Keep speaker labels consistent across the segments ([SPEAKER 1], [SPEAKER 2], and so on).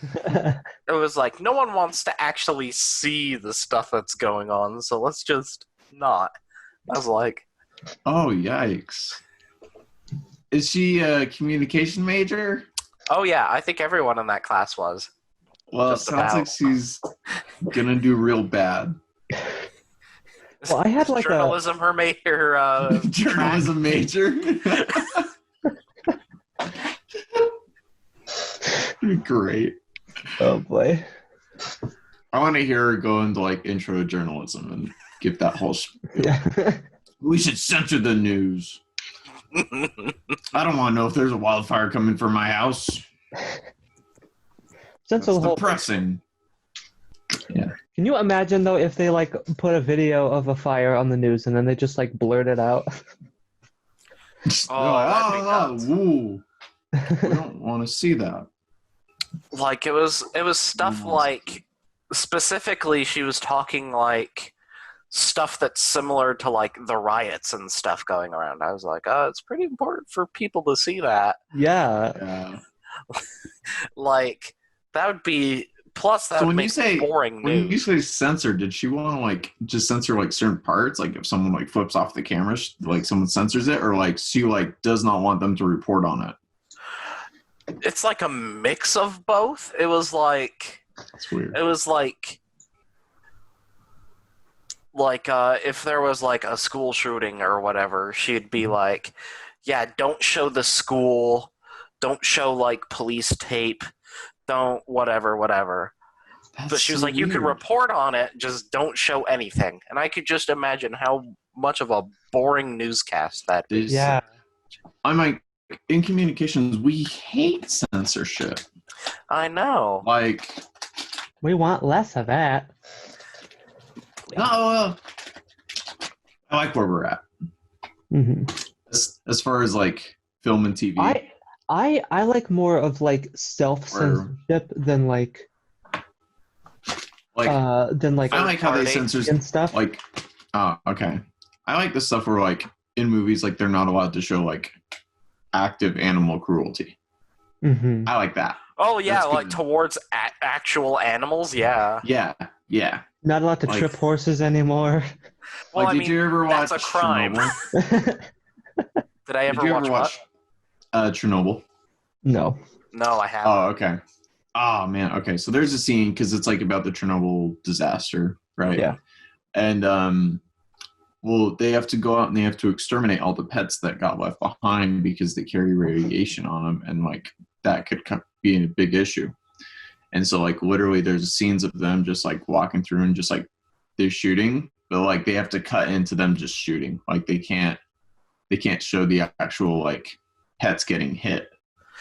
[SPEAKER 1] It was like, no one wants to actually see the stuff that's going on, so let's just not. I was like...
[SPEAKER 2] Oh, yikes. Is she a communication major?
[SPEAKER 1] Oh, yeah, I think everyone in that class was.
[SPEAKER 2] Well,
[SPEAKER 1] Just
[SPEAKER 2] it sounds like she's gonna do real bad.
[SPEAKER 3] Well, I had like
[SPEAKER 1] journalism her major.
[SPEAKER 2] Journalism major? Great.
[SPEAKER 3] Oh, boy.
[SPEAKER 2] I want to hear her go into, like, intro to journalism and give that whole spiel.
[SPEAKER 3] Yeah.
[SPEAKER 2] We should censor the news. I don't want to know if there's a wildfire coming for my house.
[SPEAKER 3] That's
[SPEAKER 2] It's depressing. Yeah.
[SPEAKER 3] Can you imagine, though, if they, like, put a video of a fire on the news and then they just, like, blurt it out?
[SPEAKER 2] Woo. We don't want to see that.
[SPEAKER 1] Like, it was stuff like, specifically she was talking, like, stuff that's similar to, like, the riots and stuff going around. I was like, oh, it's pretty important for people to see that.
[SPEAKER 3] Yeah.
[SPEAKER 1] Like, that would be... Plus, that would make boring news.
[SPEAKER 2] When you say censor, did she want to, like, just censor, like, certain parts? Like, if someone, like, flips off the camera, like, someone censors it? Or, like, she, like, does not want them to report on it?
[SPEAKER 1] It's like a mix of both. It was like...
[SPEAKER 2] That's weird.
[SPEAKER 1] It was like if there was, like, a school shooting or whatever, she'd be like, yeah, don't show the school, don't show, like, police tape, don't whatever. But she was like, you could report on it, just don't show anything. And I could just imagine how much of a boring newscast that is.
[SPEAKER 3] Yeah.
[SPEAKER 2] I'm like, in communications, we hate censorship.
[SPEAKER 1] I know.
[SPEAKER 2] Like...
[SPEAKER 3] We want less of that.
[SPEAKER 2] No, I like where we're at.
[SPEAKER 3] Mm-hmm.
[SPEAKER 2] As far as, like, film and TV.
[SPEAKER 3] I like more of, like, self-censorship than like I
[SPEAKER 2] like how they censor
[SPEAKER 3] and stuff.
[SPEAKER 2] Like, okay. I like the stuff where, like, in movies, like, they're not allowed to show, like, active animal cruelty.
[SPEAKER 3] Mm-hmm.
[SPEAKER 2] I like that.
[SPEAKER 1] Oh yeah, like towards actual animals. Yeah.
[SPEAKER 2] Yeah.
[SPEAKER 3] Not allowed to trip horses anymore.
[SPEAKER 1] Well,
[SPEAKER 2] like, did you ever watch
[SPEAKER 1] that's a crime. Did I ever watch
[SPEAKER 2] Chernobyl?
[SPEAKER 3] No,
[SPEAKER 1] I haven't.
[SPEAKER 2] Oh, okay. Oh, man. Okay, so there's a scene, because it's, like, about the Chernobyl disaster, right?
[SPEAKER 3] Yeah.
[SPEAKER 2] And, well, they have to go out and they have to exterminate all the pets that got left behind because they carry radiation on them, and, like, that could be a big issue. And so, like, literally there's scenes of them just, like, walking through and just, like, they're shooting, but, like, they have to cut into them just shooting. Like, they can't show the actual, like, pets getting hit.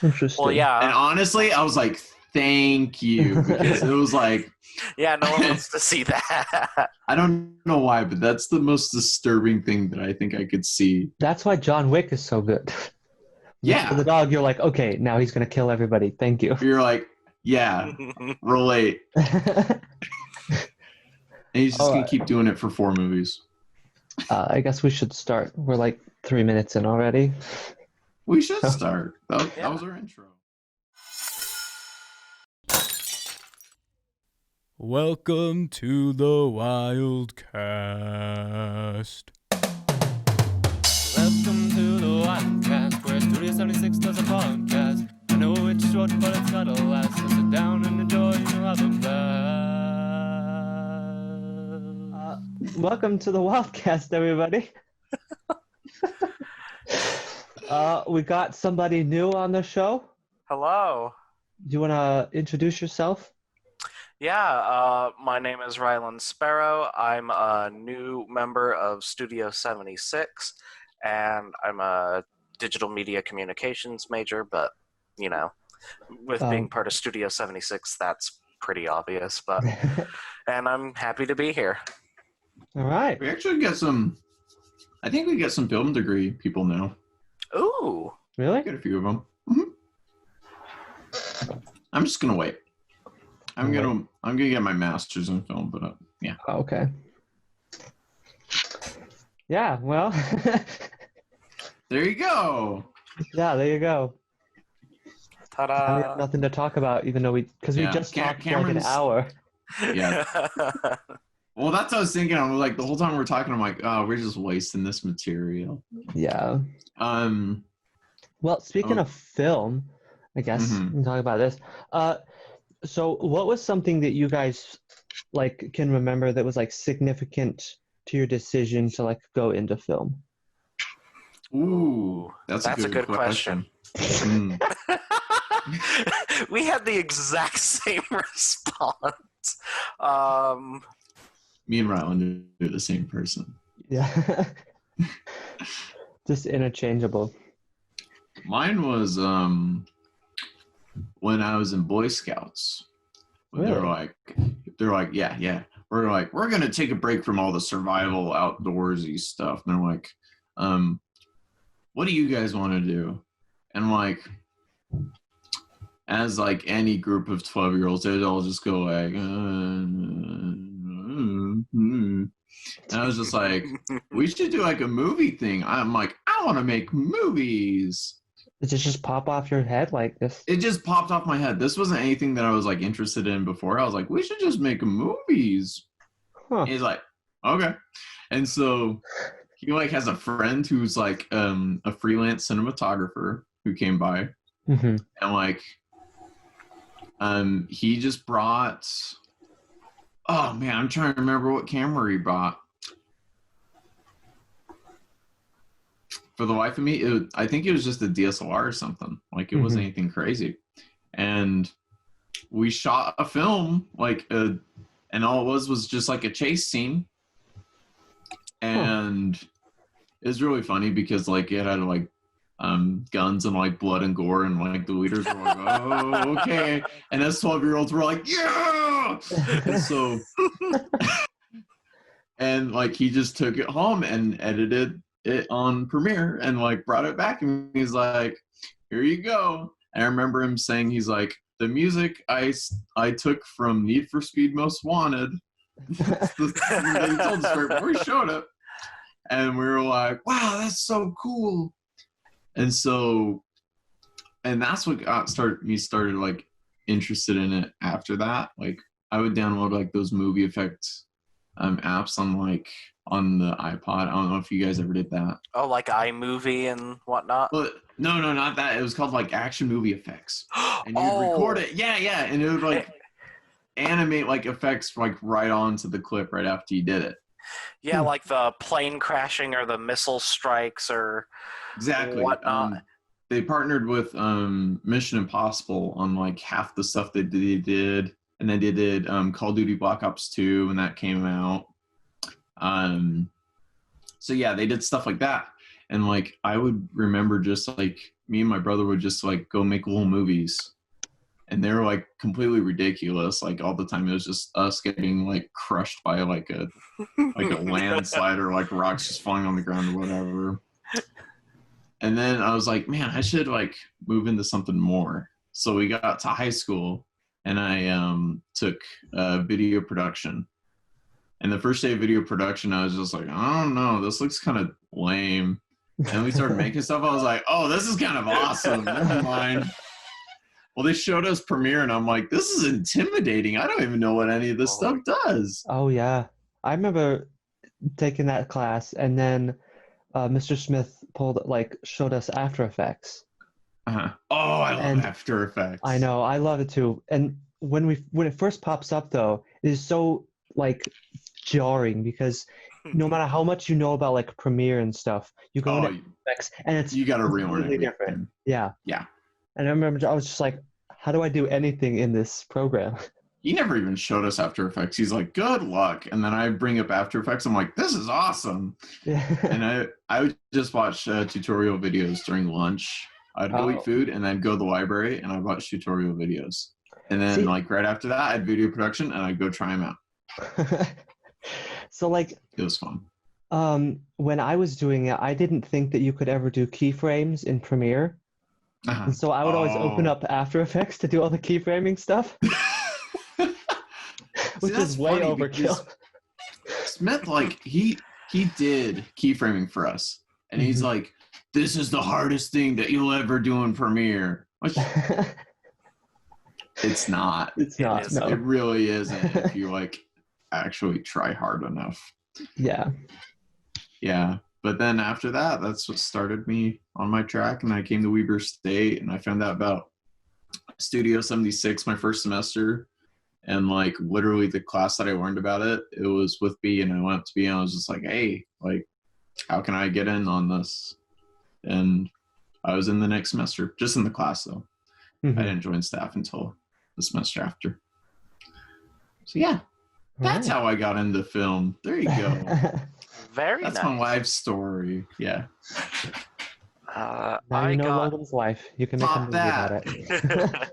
[SPEAKER 3] Interesting.
[SPEAKER 1] Well, yeah.
[SPEAKER 2] And honestly, I was like, thank you, because it was like...
[SPEAKER 1] Yeah, no one wants to see that.
[SPEAKER 2] I don't know why, but that's the most disturbing thing that I think I could see.
[SPEAKER 3] That's why John Wick is so good.
[SPEAKER 2] Yeah.
[SPEAKER 3] For the dog, you're like, okay, now he's going to kill everybody. Thank you.
[SPEAKER 2] You're like, yeah, relate. And he's just going to keep doing it for 4 movies.
[SPEAKER 3] I guess we should start. We're like 3 minutes in already.
[SPEAKER 2] We should start. That was our intro.
[SPEAKER 4] Welcome to the Wildcast. Welcome to the Wildcast, where Studio 76 does a podcast. I know it's short, but it's gotta last. So sit down and enjoy, you'll have a blast.
[SPEAKER 3] Welcome to the Wildcast, everybody. We got somebody new on the show.
[SPEAKER 1] Hello.
[SPEAKER 3] Do you want to introduce yourself?
[SPEAKER 1] Yeah, my name is Rylan Sparrow. I'm a new member of Studio 76, and I'm a digital media communications major, but, you know, with being part of Studio 76, that's pretty obvious, but, and I'm happy to be here.
[SPEAKER 3] All right.
[SPEAKER 2] We actually get some, I think we get some film degree people now.
[SPEAKER 1] Ooh.
[SPEAKER 3] Really?
[SPEAKER 2] Get a few of them. Mm-hmm. I'm just going to wait. I'm gonna get my master's in film, but yeah.
[SPEAKER 3] Okay. Yeah. Well.
[SPEAKER 2] There you go.
[SPEAKER 3] Yeah. There you go. Now we have
[SPEAKER 1] Ta-da!
[SPEAKER 3] nothing to talk about, even though because we
[SPEAKER 2] Yeah.
[SPEAKER 3] just talked for like an
[SPEAKER 2] Cameron's-
[SPEAKER 3] hour.
[SPEAKER 2] Yeah. Well, that's what I was thinking. I'm like, the whole time we're talking, I'm like, oh, we're just wasting this material.
[SPEAKER 3] Yeah. Well, speaking of film, I guess we can talk about this. So what was something that you guys like can remember that was like significant to your decision to like go into film?
[SPEAKER 2] Ooh, that's a good question.
[SPEAKER 1] We had the exact same response.
[SPEAKER 2] Me and Ryland are the same person.
[SPEAKER 3] Yeah. Just interchangeable.
[SPEAKER 2] Mine was when I was in Boy Scouts. When
[SPEAKER 3] Really?
[SPEAKER 2] they're like, yeah. We're gonna take a break from all the survival outdoorsy stuff. And they're like, what do you guys want to do? And like, as like any group of 12-year-olds, they'd all just go like, and I was just like, we should do like a movie thing. I'm like, I want to make movies.
[SPEAKER 3] Did it just pop off your head like this?
[SPEAKER 2] It just popped off my head. This wasn't anything that I was like interested in before. I was like, we should just make movies.
[SPEAKER 3] Huh.
[SPEAKER 2] He's like, okay. And so he like has a friend who's like a freelance cinematographer who came by.
[SPEAKER 3] Mm-hmm.
[SPEAKER 2] And like he just brought, oh man, I'm trying to remember what camera he brought. For the life of me, I think it was just a DSLR or something. Like it wasn't anything crazy. And we shot a film and all it was just like a chase scene. And it was really funny because like it had like guns and like blood and gore, and like the leaders were like, oh, okay. And as 12-year-olds were like, yeah. And so and like he just took it home and edited it on Premiere and like brought it back, and he's like, here you go. And I remember him saying, he's like, the music I took from Need for Speed Most Wanted. He told the story before he showed it. And we were like, wow, that's so cool. And so, and that's what me started like interested in it after that. Like I would download like those movie effects apps on the iPod. I don't know if you guys ever did that.
[SPEAKER 1] Oh, like iMovie and whatnot?
[SPEAKER 2] Well, no, not that. It was called like Action Movie Effects. And you'd record it. Yeah. And it would like animate like effects like right onto the clip right after you did it.
[SPEAKER 1] Yeah, like the plane crashing or the missile strikes or
[SPEAKER 2] exactly
[SPEAKER 1] whatnot.
[SPEAKER 2] They partnered with Mission Impossible on like half the stuff that they did. And then they did Call of Duty Black Ops 2 when that came out. So yeah, they did stuff like that. And like I would remember just like me and my brother would just like go make little movies. And they were like completely ridiculous. Like all the time it was just us getting like crushed by like a landslide or like rocks just falling on the ground or whatever. And then I was like, man, I should like move into something more. So we got to high school and I took video production. And the first day of video production, I was just like, I don't know, this looks kind of lame. And we started making stuff. I was like, oh, this is kind of awesome. Never mind. Well, they showed us Premiere, and I'm like, this is intimidating. I don't even know what any of this stuff does.
[SPEAKER 3] Oh, yeah. I remember taking that class, and then Mr. Smith showed us After Effects.
[SPEAKER 2] Uh-huh. Oh, I love After Effects.
[SPEAKER 3] I know. I love it, too. And when it first pops up, though, it is so, like, jarring because no matter how much you know about, like, Premiere and stuff, you go into After Effects, and it's
[SPEAKER 2] you gotta relearn
[SPEAKER 3] completely different. Yeah.
[SPEAKER 2] Yeah.
[SPEAKER 3] And I remember I was just like, how do I do anything in this program?
[SPEAKER 2] He never even showed us After Effects. He's like, good luck. And then I bring up After Effects. I'm like, this is awesome.
[SPEAKER 3] Yeah.
[SPEAKER 2] And I would just watch tutorial videos during lunch. I'd go eat food and then go to the library and I'd watch tutorial videos. And then like right after that, I'd video production and I'd go try them out.
[SPEAKER 3] So like,
[SPEAKER 2] it was fun.
[SPEAKER 3] When I was doing it, I didn't think that you could ever do keyframes in Premiere. Uh-huh. And so I would always open up After Effects to do all the keyframing stuff. Which is way overkill.
[SPEAKER 2] Smith, like, he did keyframing for us. And he's like, this is the hardest thing that you'll ever do in Premiere. Which, It's not.
[SPEAKER 3] It's not.
[SPEAKER 1] isn't.
[SPEAKER 3] No.
[SPEAKER 2] It really isn't if you like actually try hard enough.
[SPEAKER 3] Yeah.
[SPEAKER 2] Yeah. But then after that, that's what started me on my track. And I came to Weber State and I found out about Studio 76 my first semester. And like literally the class that I learned about it, it was with B, and I went up to B and I was just like, hey, like, how can I get in on this? And I was in the next semester, just in the class though.
[SPEAKER 3] Mm-hmm.
[SPEAKER 2] I didn't join staff until the semester after. So yeah, that's how I got into film. There you go.
[SPEAKER 1] Very
[SPEAKER 2] That's
[SPEAKER 1] nice.
[SPEAKER 2] my life story. Yeah.
[SPEAKER 3] Now
[SPEAKER 1] I
[SPEAKER 3] you know
[SPEAKER 1] got
[SPEAKER 3] Logan's life. You can make a movie about it.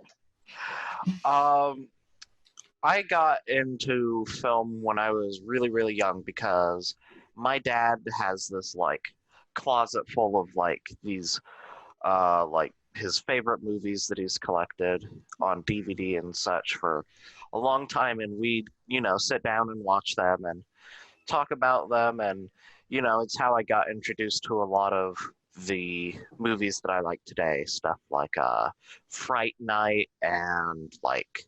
[SPEAKER 1] I got into film when I was really, really young because my dad has this like closet full of like these like his favorite movies that he's collected on DVD and such for a long time, and we'd, you know, sit down and watch them and talk about them, and you know, it's how I got introduced to a lot of the movies that I like today, stuff like Fright Night and like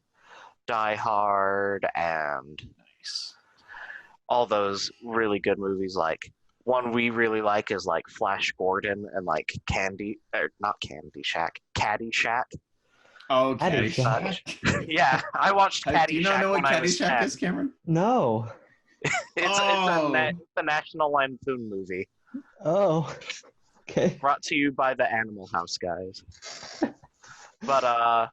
[SPEAKER 1] Die Hard and all those really good movies. Like one we really like is like Flash Gordon and like Caddyshack.
[SPEAKER 2] Oh,
[SPEAKER 3] Caddyshack.
[SPEAKER 2] Caddyshack.
[SPEAKER 1] Yeah, I watched Caddyshack.
[SPEAKER 2] Do you not know what
[SPEAKER 1] when I was
[SPEAKER 2] Caddyshack
[SPEAKER 1] 10.
[SPEAKER 2] is, Cameron?
[SPEAKER 3] No.
[SPEAKER 1] It's a National Lampoon movie.
[SPEAKER 3] Oh. Okay.
[SPEAKER 1] Brought to you by the Animal House guys. But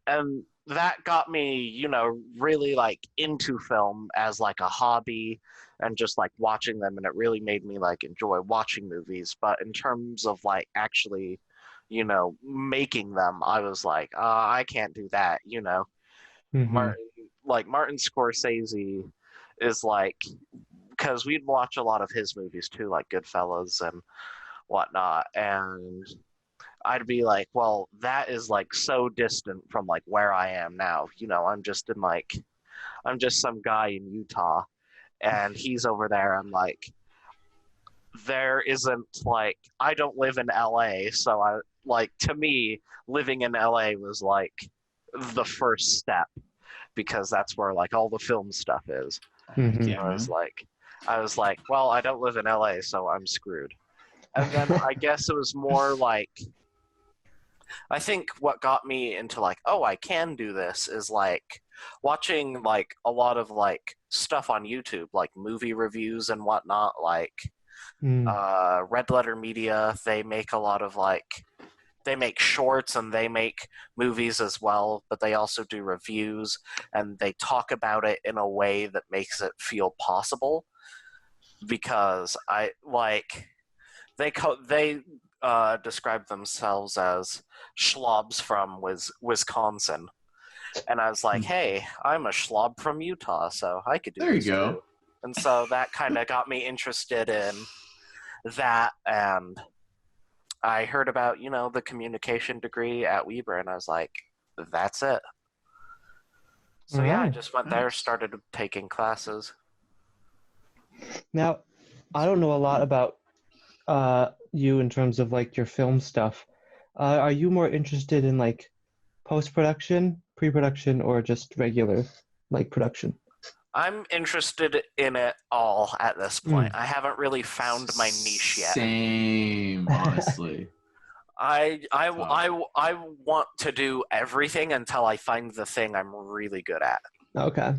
[SPEAKER 1] and that got me, you know, really like into film as like a hobby and just like watching them, and it really made me like enjoy watching movies. But in terms of like actually, you know, making them, I was like, I can't do that, you know.
[SPEAKER 3] Mm-hmm.
[SPEAKER 1] Martin Scorsese is like, because we'd watch a lot of his movies too, like Goodfellas and whatnot, and I'd be like, well, that is like so distant from like where I am now. You know, I'm just some guy in Utah, and he's over there. I'm like, there isn't like, I don't live in LA, so I like, to me, living in LA was like the first step, because that's where like all the film stuff is.
[SPEAKER 3] Mm-hmm.
[SPEAKER 2] Yeah,
[SPEAKER 1] I was like, well, I don't live in LA, so I'm screwed. And then I guess it was more like, I think what got me into like, oh, I can do this is like watching like a lot of like stuff on YouTube, like movie reviews and whatnot, like Red Letter Media. They make a lot of like, they make shorts and they make movies as well, but they also do reviews, and they talk about it in a way that makes it feel possible, because I like, they describe themselves as schlobs from Wisconsin, and I was like, hey, I'm a schlob from Utah, so I could do
[SPEAKER 2] there you
[SPEAKER 1] this
[SPEAKER 2] go.
[SPEAKER 1] too. And so that kind of got me interested in that, and I heard about, you know, the communication degree at Weber, and I was like, that's it. So yeah, I just went there, started taking classes.
[SPEAKER 3] Now, I don't know a lot about you in terms of like your film stuff. Are you more interested in like post-production, pre-production, or just regular like production?
[SPEAKER 1] I'm interested in it all at this point. I haven't really found my niche yet.
[SPEAKER 2] Same, honestly.
[SPEAKER 1] I want to do everything until I find the thing I'm really good at.
[SPEAKER 3] Okay.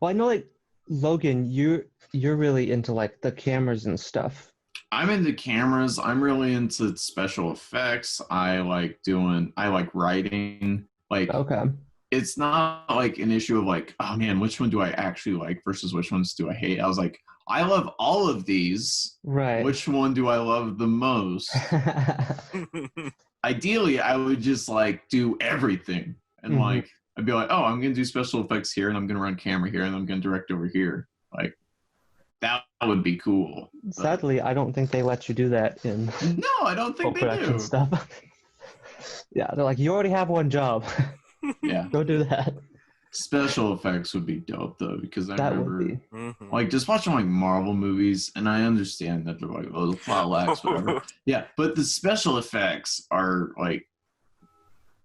[SPEAKER 3] Well, I know like Logan, you're really into like the cameras and stuff.
[SPEAKER 2] I'm into cameras. I'm really into special effects. I like writing. Like,
[SPEAKER 3] okay.
[SPEAKER 2] It's not like an issue of like, oh man, which one do I actually like versus which ones do I hate? I was like, I love all of these.
[SPEAKER 3] Right.
[SPEAKER 2] Which one do I love the most? Ideally, I would just like do everything. And like, I'd be like, oh, I'm going to do special effects here, and I'm going to run camera here, and I'm going to direct over here. Like, that would be cool.
[SPEAKER 3] Sadly, I don't think they let you do that in
[SPEAKER 2] No, I don't think they do.
[SPEAKER 3] Stuff. Yeah, they're like, you already have one job.
[SPEAKER 2] Yeah.
[SPEAKER 3] Go do that.
[SPEAKER 2] Special effects would be dope, though, because I remember,
[SPEAKER 1] Mm-hmm.
[SPEAKER 2] like, just watching, like, Marvel movies, and I understand that they're like, oh, the plot lacks, whatever. Yeah, but the special effects are, like,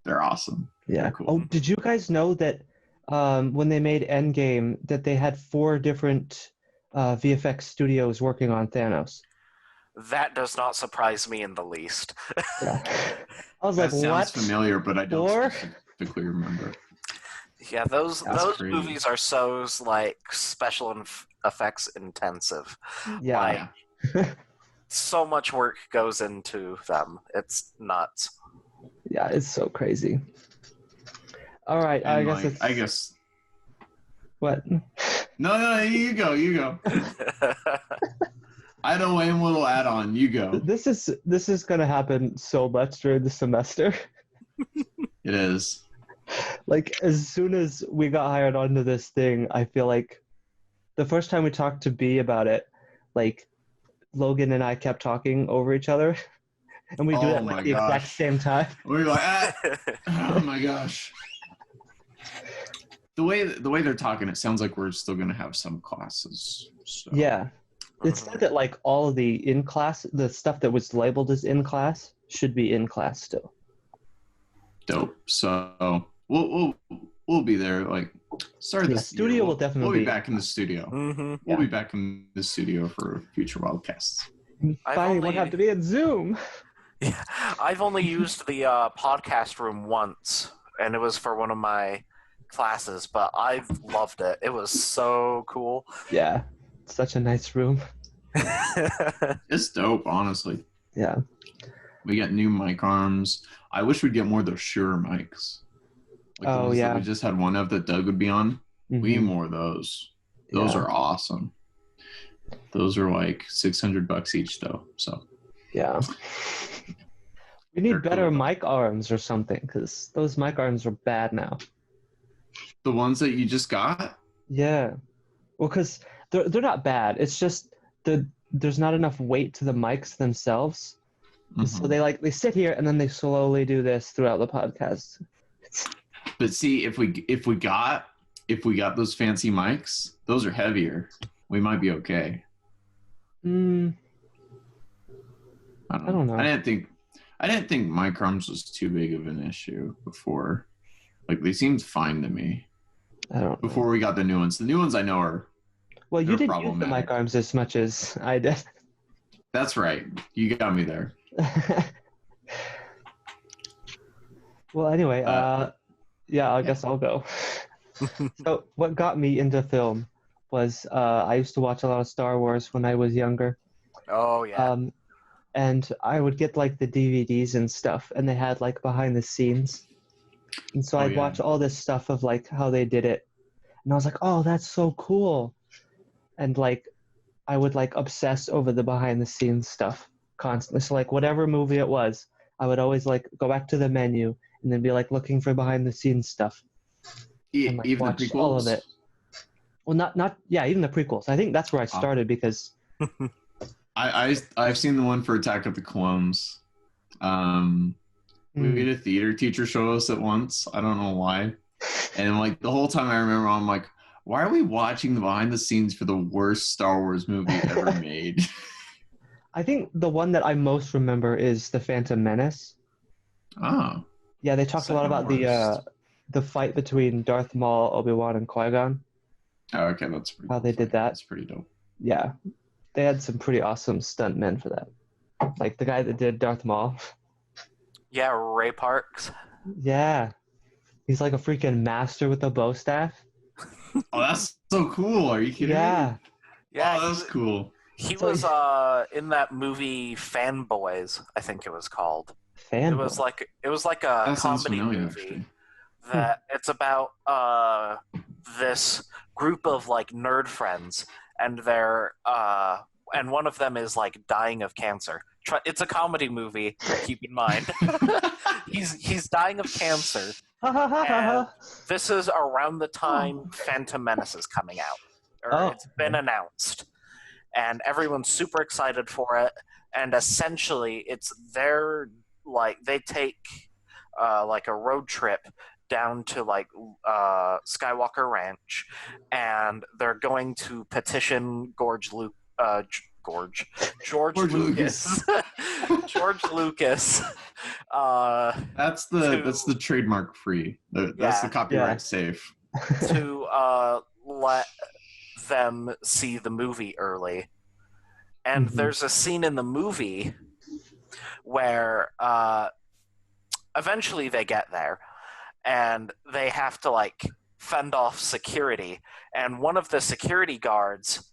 [SPEAKER 2] they're awesome.
[SPEAKER 3] Yeah.
[SPEAKER 2] Cool.
[SPEAKER 3] Oh, did you guys know that when they made Endgame, that they had 4 different VFX studios working on Thanos?
[SPEAKER 1] That does not surprise me in the least.
[SPEAKER 3] Yeah. I was
[SPEAKER 2] That
[SPEAKER 3] like,
[SPEAKER 2] sounds
[SPEAKER 3] what?
[SPEAKER 2] familiar, but I don't
[SPEAKER 3] 4?
[SPEAKER 2] specifically remember.
[SPEAKER 1] Yeah, those
[SPEAKER 2] crazy.
[SPEAKER 1] movies are so like special effects intensive.
[SPEAKER 3] Yeah.
[SPEAKER 1] Like, so much work goes into them. It's nuts.
[SPEAKER 3] Yeah, it's so crazy. All right,
[SPEAKER 2] And
[SPEAKER 3] I guess what?
[SPEAKER 2] No, you go. I had a lame little add-on. You go.
[SPEAKER 3] This is gonna happen so much during the semester.
[SPEAKER 2] It is.
[SPEAKER 3] Like, as soon as we got hired onto this thing, I feel like the first time we talked to B about it, like Logan and I kept talking over each other, and we do it at like the exact same time.
[SPEAKER 2] We're like, oh my gosh. The way they're talking, it sounds like we're still gonna have some classes. So.
[SPEAKER 3] Yeah, it's said that like all of the in class, the stuff that was labeled as in class, should be in class still.
[SPEAKER 2] Dope. So we'll be there. Like, start this
[SPEAKER 3] studio
[SPEAKER 2] year.
[SPEAKER 3] will definitely
[SPEAKER 2] we'll be back in the studio.
[SPEAKER 1] Mm-hmm.
[SPEAKER 2] We'll be back in the studio for future Wildcasts.
[SPEAKER 3] Finally, won't have to be in Zoom.
[SPEAKER 1] Yeah, I've only used the podcast room once, and it was for one of my classes, but I've loved it. It was so cool.
[SPEAKER 3] Yeah, such a nice room.
[SPEAKER 2] It's dope, honestly.
[SPEAKER 3] Yeah.
[SPEAKER 2] We got new mic arms. I wish we'd get more of those Shure mics. Like the ones that we just had one of that Doug would be on. We need more of those. Those are awesome. Those are like $600 each though. So
[SPEAKER 3] yeah. We need better
[SPEAKER 2] cool.
[SPEAKER 3] mic arms or something, because those mic arms are bad now.
[SPEAKER 2] The ones that you just got?
[SPEAKER 3] Yeah. Well, because they're not bad. It's just there's not enough weight to the mics themselves. So they sit here and then they slowly do this throughout the podcast.
[SPEAKER 2] But see, if we got those fancy mics, those are heavier. We might be okay.
[SPEAKER 3] I don't know.
[SPEAKER 2] I didn't think mic arms was too big of an issue before. Like, they seemed fine to me.
[SPEAKER 3] I don't know.
[SPEAKER 2] Before we got the new ones. The new ones I know are
[SPEAKER 3] well, you didn't use the mic arms as much as I did.
[SPEAKER 2] That's right. You got me there.
[SPEAKER 3] Well, anyway, I guess I'll go. So what got me into film was I used to watch a lot of Star Wars when I was younger.
[SPEAKER 1] Oh, yeah.
[SPEAKER 3] And I would get like the DVDs and stuff, and they had like behind the scenes. And so I'd watch all this stuff of like how they did it. And I was like, oh, that's so cool. And like I would like obsess over the behind the scenes stuff constantly. So like whatever movie it was, I would always like go back to the menu and then be like looking for behind the scenes stuff. And, like,
[SPEAKER 2] even
[SPEAKER 3] watch
[SPEAKER 2] the prequels?
[SPEAKER 3] all of it. Well, not even the prequels. I think that's where I started because
[SPEAKER 2] I've seen the one for Attack of the Clones. We had a theater teacher show us at once. I don't know why. And like the whole time I remember, I'm like, why are we watching the behind the scenes for the worst Star Wars movie ever made?
[SPEAKER 3] I think the one that I most remember is The Phantom Menace.
[SPEAKER 2] Oh.
[SPEAKER 3] Yeah, they talked a lot about the fight between Darth Maul, Obi-Wan, and Qui-Gon.
[SPEAKER 2] Oh, okay, that's pretty
[SPEAKER 3] how they did that.
[SPEAKER 2] That's pretty dope.
[SPEAKER 3] Yeah, they had some pretty awesome stuntmen for that. Like the guy that did Darth Maul.
[SPEAKER 1] Yeah, Ray Parks.
[SPEAKER 3] Yeah, he's like a freaking master with a bow staff.
[SPEAKER 2] Oh, that's so cool! Are you kidding me?
[SPEAKER 1] Yeah,
[SPEAKER 2] oh, that's cool.
[SPEAKER 1] He was in that movie Fanboys, I think it was called.
[SPEAKER 3] Fanboys.
[SPEAKER 1] It was like a comedy movie actually. That it's about this group of like nerd friends, and they're and one of them is like dying of cancer. It's a comedy movie. Keep in mind, he's dying of cancer. And this is around the time Phantom Menace is coming out, or it's been announced, and everyone's super excited for it. And essentially, it's their like they take like a road trip down to like Skywalker Ranch, and they're going to petition George Lucas George Lucas.
[SPEAKER 2] That's the trademark free. That's the copyright safe.
[SPEAKER 1] To let them see the movie early. And there's a scene in the movie where eventually they get there and they have to like fend off security. And one of the security guards,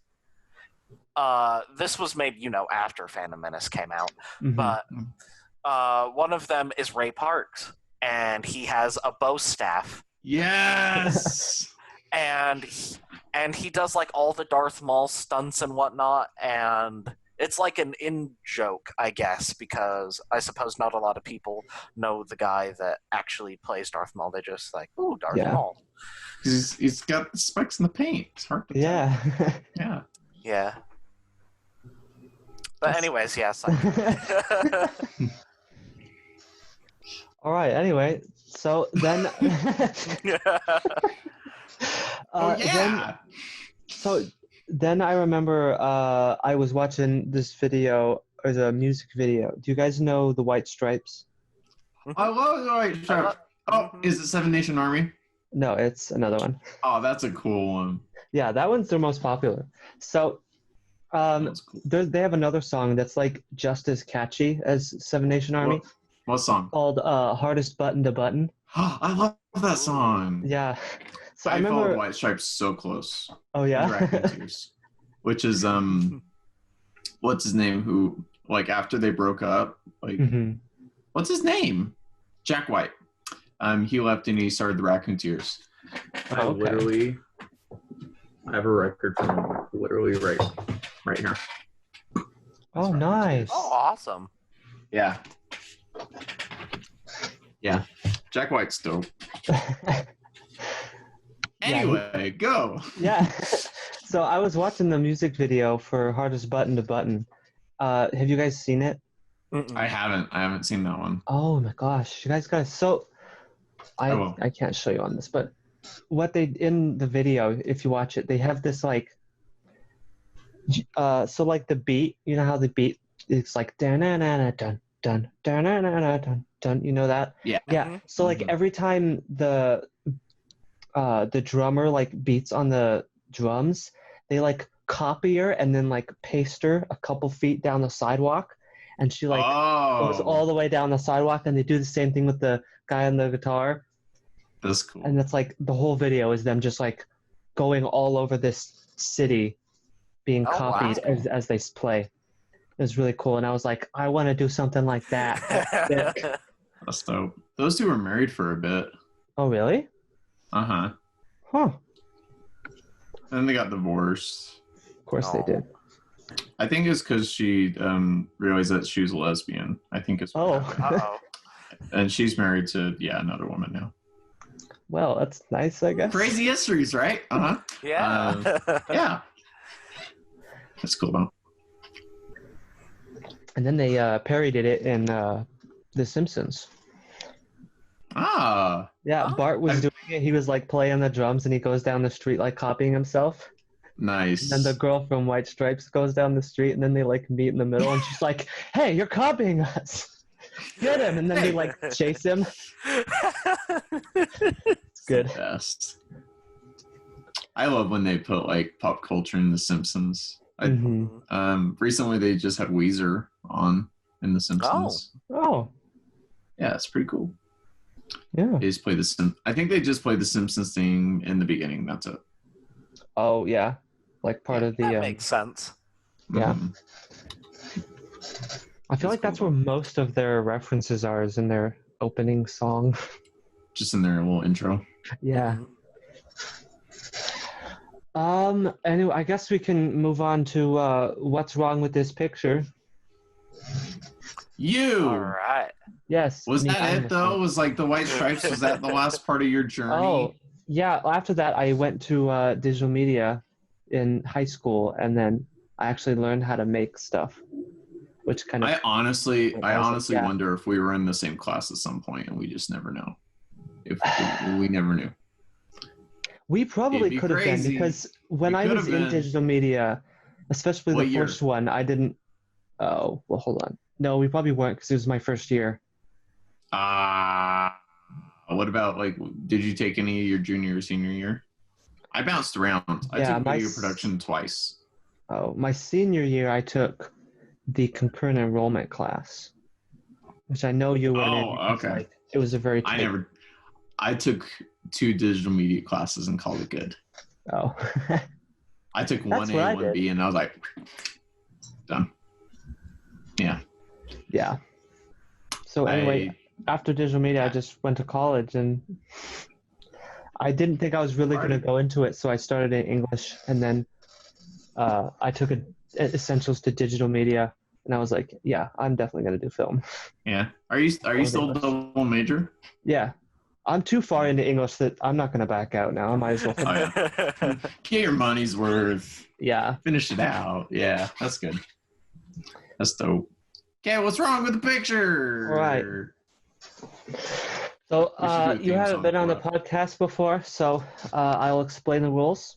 [SPEAKER 1] this was made, after Phantom Menace came out, but one of them is Ray Parks, and he has a bow staff.
[SPEAKER 2] Yes!
[SPEAKER 1] and he does like all the Darth Maul stunts and whatnot, and it's like an in-joke, I guess, because I suppose not a lot of people know the guy that actually plays Darth Maul. They just like, ooh, Darth Maul.
[SPEAKER 2] He's got the specks in the paint. It's hard to tell. Yeah.
[SPEAKER 1] Yeah. But anyways, yes.
[SPEAKER 3] All right. Anyway, so then. Then I remember I was watching this video, or the music video. Do you guys know the White Stripes?
[SPEAKER 2] I love the White Stripes. Is it Seven Nation Army?
[SPEAKER 3] No, it's another one.
[SPEAKER 2] Oh, that's a cool one.
[SPEAKER 3] Yeah, that one's their most popular. So,
[SPEAKER 2] Cool.
[SPEAKER 3] they have another song that's like just as catchy as Seven Nation Army.
[SPEAKER 2] What song?
[SPEAKER 3] Called "Hardest Button to Button."
[SPEAKER 2] I love that song.
[SPEAKER 3] Yeah. So
[SPEAKER 2] I
[SPEAKER 3] remember
[SPEAKER 2] followed White Stripes so close.
[SPEAKER 3] Oh yeah.
[SPEAKER 2] Racketeers, which is what's his name? Who like after they broke up, like what's his name? Jack White. He left and he started the Racketeers. I have a record from him, literally right here.
[SPEAKER 3] Oh, nice.
[SPEAKER 1] Oh, awesome.
[SPEAKER 2] Yeah. Yeah. Jack White's dope. Anyway, go.
[SPEAKER 3] Yeah. So I was watching the music video for Hardest Button to Button. Have you guys seen it?
[SPEAKER 2] I haven't seen that one.
[SPEAKER 3] Oh my gosh. You guys got so I can't show you on this, but what they in the video, if you watch it, they have this like so like the beat, you know how the beat it's like dun dun dun dun dun dun dun dun, you know that?
[SPEAKER 2] Yeah.
[SPEAKER 3] Yeah. So like every time the drummer like beats on the drums, they like copy her and then like paste her a couple feet down the sidewalk, and she like goes all the way down the sidewalk, and they do the same thing with the guy on the guitar.
[SPEAKER 2] That's cool.
[SPEAKER 3] And it's like the whole video is them just like going all over this city being copied as they play. It was really cool, and I was like, I want to do something like that.
[SPEAKER 2] That's dope. Those two were married for a bit.
[SPEAKER 3] Oh really?
[SPEAKER 2] Huh.
[SPEAKER 3] And
[SPEAKER 2] then they got divorced.
[SPEAKER 3] Of course they did.
[SPEAKER 2] I think it's because she realized that she was a lesbian. I think it's and she's married to another woman now.
[SPEAKER 3] Well, that's nice, I guess.
[SPEAKER 2] Crazy histories, right?
[SPEAKER 1] Yeah.
[SPEAKER 2] Yeah. That's cool though.
[SPEAKER 3] And then they parodied it in The Simpsons. Yeah, Bart was doing it. He was like playing the drums, and he goes down the street like copying himself.
[SPEAKER 2] Nice.
[SPEAKER 3] And then the girl from White Stripes goes down the street, and then they like meet in the middle, and she's like, "Hey, you're copying us! Get him!" And then they like chase him. It's good.
[SPEAKER 2] Best. I love when they put like pop culture in The Simpsons. Recently they just had Weezer on in The Simpsons.
[SPEAKER 3] Oh.
[SPEAKER 2] Yeah, it's pretty cool.
[SPEAKER 3] Yeah.
[SPEAKER 2] They just play I think they just played the Simpsons thing in the beginning. That's it.
[SPEAKER 3] Oh yeah, like part of the.
[SPEAKER 1] That makes sense.
[SPEAKER 3] Yeah. I feel like that's where most of their references are, is in their opening song.
[SPEAKER 2] Just in their little intro.
[SPEAKER 3] Yeah. Anyway, I guess we can move on to what's wrong with this picture.
[SPEAKER 2] You.
[SPEAKER 1] All right.
[SPEAKER 3] Yes.
[SPEAKER 2] Was that it though? Was like the White Stripes? Was that the last part of your journey?
[SPEAKER 3] Oh, yeah. After that, I went to digital media in high school, and then I actually learned how to make stuff, which kind of.
[SPEAKER 2] I honestly wonder if we were in the same class at some point, and we just never know. If we never knew.
[SPEAKER 3] We probably could have been, because when I was in digital media, especially the first one, I didn't. Oh, well, hold on. No, we probably weren't because it was my first year.
[SPEAKER 2] What about, like, did you take any your junior or senior year? I bounced around. I took video production twice.
[SPEAKER 3] Oh, my senior year, I took the concurrent enrollment class, which I know you weren't in because,
[SPEAKER 2] okay.
[SPEAKER 3] like, it was a very tight...
[SPEAKER 2] I took 2 digital media classes and called it good.
[SPEAKER 3] Oh.
[SPEAKER 2] I took 1A, 1B, and I was like, done. Yeah.
[SPEAKER 3] Yeah. So anyway, after digital media, I just went to college, and I didn't think I was really going to go into it, so I started in English, and then I took essentials to digital media, and I was like, yeah, I'm definitely going to do film.
[SPEAKER 2] Yeah. Are you still double major?
[SPEAKER 3] Yeah. I'm too far into English that I'm not going to back out now. I might as well finish.
[SPEAKER 2] Get your money's worth.
[SPEAKER 3] Yeah.
[SPEAKER 2] Finish it out. Yeah, that's good. That's dope. Okay, what's wrong with the picture?
[SPEAKER 3] All right. So you haven't been on the podcast before, so I'll explain the rules.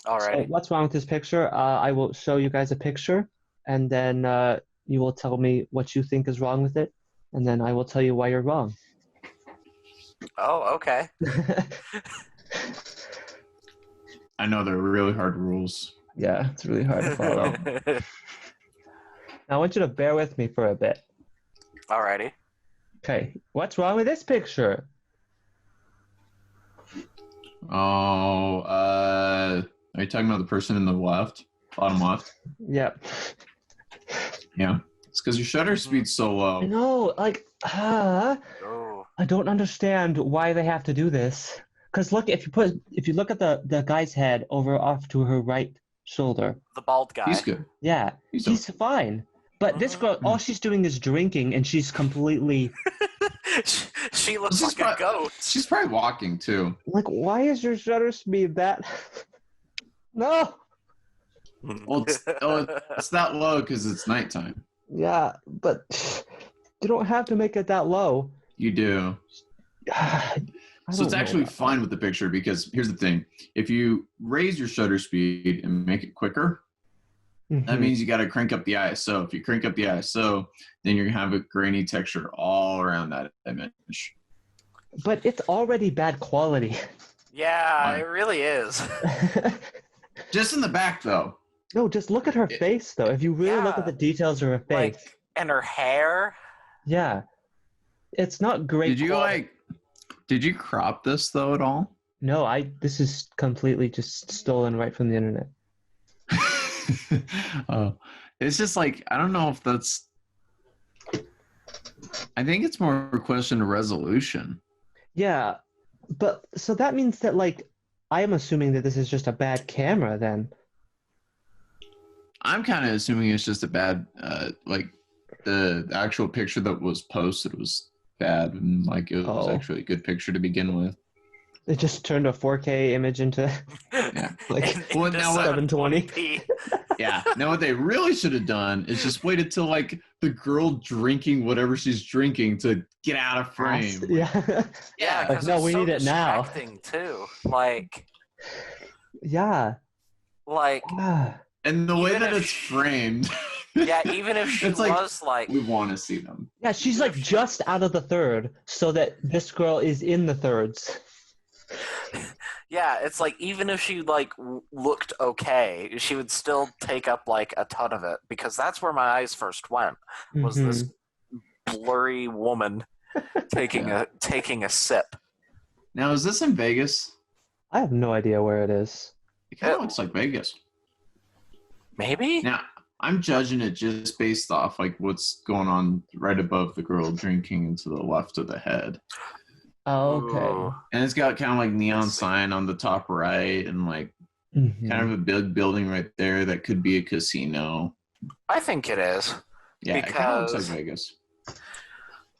[SPEAKER 1] All right.
[SPEAKER 3] So what's wrong with this picture? I will show you guys a picture, and then you will tell me what you think is wrong with it, and then I will tell you why you're wrong.
[SPEAKER 1] Oh, okay.
[SPEAKER 2] I know they're really hard rules.
[SPEAKER 3] Yeah, it's really hard to follow. Now, I want you to bear with me for a bit.
[SPEAKER 1] Alrighty.
[SPEAKER 3] Okay, what's wrong with this picture?
[SPEAKER 2] Oh, are you talking about the person in the left? Bottom left?
[SPEAKER 3] Yep.
[SPEAKER 2] Yeah. It's because your shutter speed's so low.
[SPEAKER 3] No, like, I don't understand why they have to do this. Because look, if you look at the guy's head over off to her right shoulder.
[SPEAKER 1] The bald guy.
[SPEAKER 2] He's good.
[SPEAKER 3] Yeah, he's fine. But this girl, all she's doing is drinking, and she's completely...
[SPEAKER 1] she looks like a goat.
[SPEAKER 2] She's probably walking, too.
[SPEAKER 3] Like, why is your shutter speed that... No!
[SPEAKER 2] Well, it's that low because it's nighttime.
[SPEAKER 3] Yeah, but you don't have to make it that low.
[SPEAKER 2] You do. So it's actually fine with the picture because here's the thing. If you raise your shutter speed and make it quicker, that means you got to crank up the ISO. If you crank up the ISO, then you're going to have a grainy texture all around that image.
[SPEAKER 3] But it's already bad quality.
[SPEAKER 1] Yeah, it really is.
[SPEAKER 2] Just in the back, though.
[SPEAKER 3] No, just look at her face, though. If you really look at the details of her face.
[SPEAKER 1] Like, and her hair.
[SPEAKER 3] Yeah. It's not great quality.
[SPEAKER 2] Did you crop this, though, at all?
[SPEAKER 3] No, this is completely just stolen right from the internet.
[SPEAKER 2] Oh, it's just like, I don't know if that's... I think it's more a question of resolution.
[SPEAKER 3] Yeah, but so that means that, like, I am assuming that this is just a bad camera, then.
[SPEAKER 2] I'm kind of assuming it's just a bad, like, the actual picture that was posted was bad, and, like, it was actually a good picture to begin with.
[SPEAKER 3] It just turned a 4K image into, like, 720.
[SPEAKER 2] Yeah. Now, what they really should have done is just waited till, like, the girl drinking whatever she's drinking to get out of frame.
[SPEAKER 3] Yeah.
[SPEAKER 1] Yeah,
[SPEAKER 3] like, no, we need it now.
[SPEAKER 1] Too. Like.
[SPEAKER 3] Yeah.
[SPEAKER 1] Like.
[SPEAKER 2] And the way that it's framed.
[SPEAKER 1] Yeah, even if she was like...
[SPEAKER 2] We want to see them.
[SPEAKER 3] Yeah, she's like just out of the third so that this girl is in the thirds.
[SPEAKER 1] Yeah, it's like even if she like looked okay, she would still take up like a ton of it because that's where my eyes first went, was this blurry woman taking a sip.
[SPEAKER 2] Now, is this in Vegas?
[SPEAKER 3] I have no idea where it is.
[SPEAKER 2] It kind of looks like Vegas.
[SPEAKER 1] Maybe?
[SPEAKER 2] Now, I'm judging it just based off like what's going on right above the girl drinking to the left of the head.
[SPEAKER 3] Oh, okay.
[SPEAKER 2] And it's got kind of like neon sign on the top right and like kind of a big building right there that could be a casino.
[SPEAKER 1] I think it is.
[SPEAKER 2] Yeah, it kind of looks like Vegas.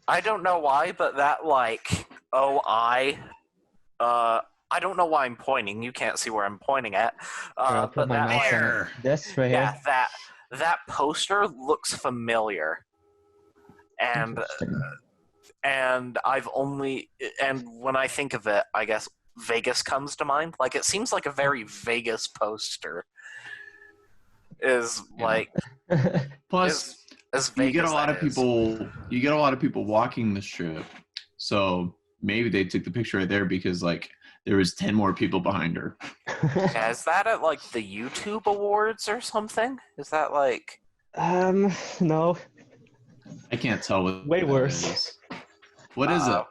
[SPEAKER 1] I don't know why, but that like I don't know why I'm pointing. You can't see where I'm pointing at.
[SPEAKER 3] I'll put my mouse on this right here.
[SPEAKER 1] Yeah, that poster looks familiar. And when I think of it, I guess Vegas comes to mind. Like, it seems like a very Vegas poster. Is like,
[SPEAKER 2] plus
[SPEAKER 1] As
[SPEAKER 2] you
[SPEAKER 1] vague
[SPEAKER 2] get a
[SPEAKER 1] as
[SPEAKER 2] lot
[SPEAKER 1] that
[SPEAKER 2] of
[SPEAKER 1] is.
[SPEAKER 2] people. You get a lot of people walking the strip, so maybe they took the picture right there because like there was 10 more people behind her.
[SPEAKER 1] Yeah, is that at like the YouTube Awards or something? Is that like?
[SPEAKER 3] No.
[SPEAKER 2] I can't tell what
[SPEAKER 3] Way
[SPEAKER 2] that
[SPEAKER 3] worse.
[SPEAKER 2] is. What is it?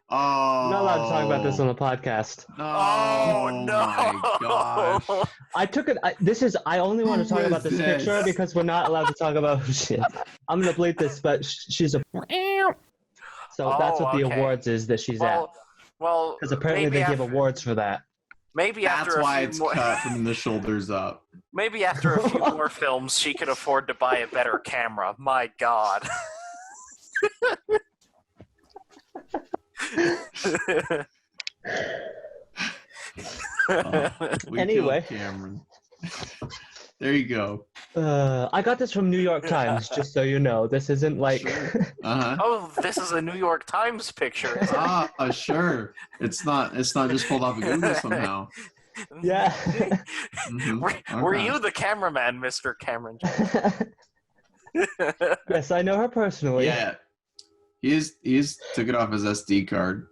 [SPEAKER 2] Oh,
[SPEAKER 3] We're not allowed to talk about this on the podcast.
[SPEAKER 2] No,
[SPEAKER 1] Oh no!
[SPEAKER 2] My gosh.
[SPEAKER 3] I took it. I only want to
[SPEAKER 2] Who
[SPEAKER 3] talk about
[SPEAKER 2] is
[SPEAKER 3] this
[SPEAKER 2] this?
[SPEAKER 3] picture because we're not allowed to talk about shit. I'm gonna bleep this, but she's a. So that's what the
[SPEAKER 1] okay.
[SPEAKER 3] awards is that she's at.
[SPEAKER 1] Well,
[SPEAKER 3] Because apparently they give awards for that.
[SPEAKER 1] Maybe
[SPEAKER 2] That's
[SPEAKER 1] after
[SPEAKER 2] why
[SPEAKER 1] a few
[SPEAKER 2] it's
[SPEAKER 1] more,
[SPEAKER 2] cut from the shoulders up.
[SPEAKER 1] maybe after a few more films, she could afford to buy a better camera. My God.
[SPEAKER 2] We
[SPEAKER 3] Anyway.
[SPEAKER 2] killed Cameron. There you go.
[SPEAKER 3] I got this from New York Times, just so you know. This isn't like.
[SPEAKER 2] Sure. Uh-huh.
[SPEAKER 1] Oh, this is a New York Times picture.
[SPEAKER 2] Sure. It's not just pulled off of Google somehow.
[SPEAKER 3] Yeah.
[SPEAKER 1] Were you the cameraman, Mr. Cameron?
[SPEAKER 3] Yes, I know her personally.
[SPEAKER 2] Yeah. He's took it off his SD card.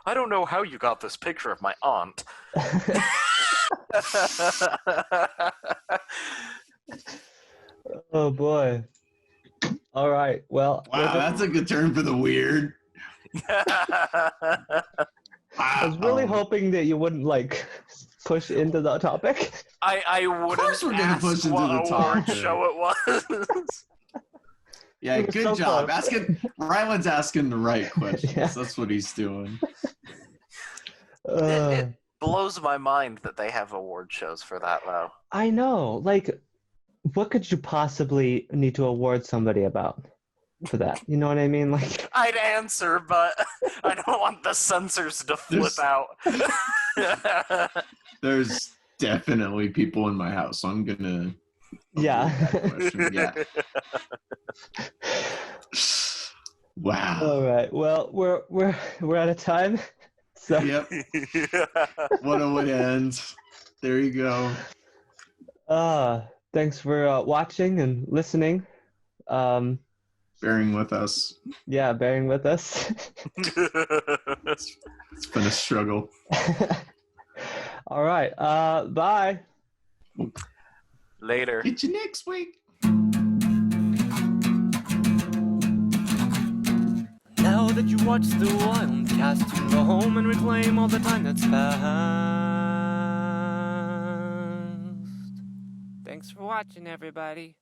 [SPEAKER 1] I don't know how you got this picture of my aunt.
[SPEAKER 3] Oh boy. All right. Well.
[SPEAKER 2] Wow, that's a good term for the weird.
[SPEAKER 3] I was really hoping that you wouldn't like push into the topic.
[SPEAKER 1] I wouldn't.
[SPEAKER 2] Of course we're gonna push into the
[SPEAKER 1] award
[SPEAKER 2] topic.
[SPEAKER 1] show it was.
[SPEAKER 2] Yeah,
[SPEAKER 3] You were
[SPEAKER 2] good
[SPEAKER 3] so
[SPEAKER 2] job.
[SPEAKER 3] close.
[SPEAKER 2] Ryland's asking the right questions.
[SPEAKER 3] Yeah.
[SPEAKER 2] That's what he's doing.
[SPEAKER 1] It blows my mind that they have award shows for that, though.
[SPEAKER 3] I know. Like, what could you possibly need to award somebody about for that? You know what I mean? Like,
[SPEAKER 1] I'd answer, but I don't want the censors to flip out.
[SPEAKER 2] There's definitely people in my house, so I'm gonna.
[SPEAKER 3] yeah.
[SPEAKER 2] Yeah. Wow.
[SPEAKER 3] All right. Well, we're out of time. So.
[SPEAKER 2] Yep. What a way to end. There you go.
[SPEAKER 3] Thanks for watching and listening.
[SPEAKER 2] Bearing with us.
[SPEAKER 3] Yeah, bearing with us.
[SPEAKER 2] It's been a struggle.
[SPEAKER 3] All right. Bye.
[SPEAKER 1] Later.
[SPEAKER 2] Get you next week.
[SPEAKER 4] Now that you watched the Wildcast, you can go home and reclaim all the time that's passed. Thanks for watching, everybody.